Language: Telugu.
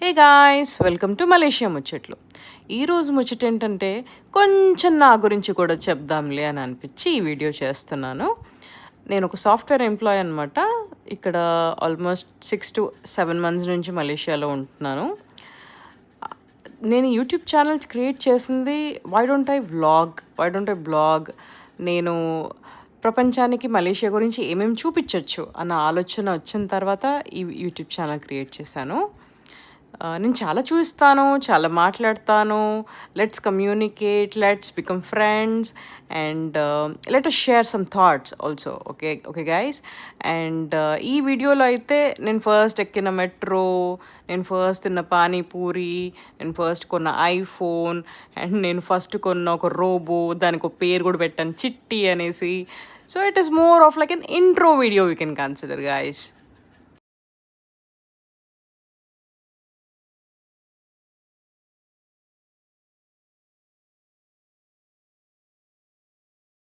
Hey guys, welcome to Malaysia ముచ్చట్లు. ఈరోజు ముచ్చట ఏంటంటే కొంచెం నా గురించి కూడా చెప్దాంలే అని అనిపించి ఈ వీడియో చేస్తున్నాను. నేను ఒక సాఫ్ట్వేర్ ఎంప్లాయ్ అనమాట. ఇక్కడ ఆల్మోస్ట్ 6 to 7 months నుంచి మలేషియాలో ఉంటున్నాను. నేను యూట్యూబ్ ఛానల్ క్రియేట్ చేసింది వై డోంట్ ఐ బ్లాగ్ నేను ప్రపంచానికి మలేషియా గురించి ఏమేమి చూపించవచ్చు అన్న ఆలోచన వచ్చిన తర్వాత ఈ యూట్యూబ్ ఛానల్ క్రియేట్ చేశాను. నేను చాలా చూస్తాను, చాలా మాట్లాడతాను. Let's communicate, let's become friends and let us share some thoughts also. Okay okay guys. And ఈ వీడియోలో అయితే నేను ఫస్ట్ ఎక్కిన మెట్రో, నేను ఫస్ట్ తిన్న పానీపూరి, నేను ఫస్ట్ కొన్న ఐఫోన్ అండ్ నేను ఫస్ట్ కొన్న ఒక రోబో, దానికి ఒక పేరు కూడా పెట్టాను చిట్టి అనేసి. So it is more of like an intro video you can consider guys.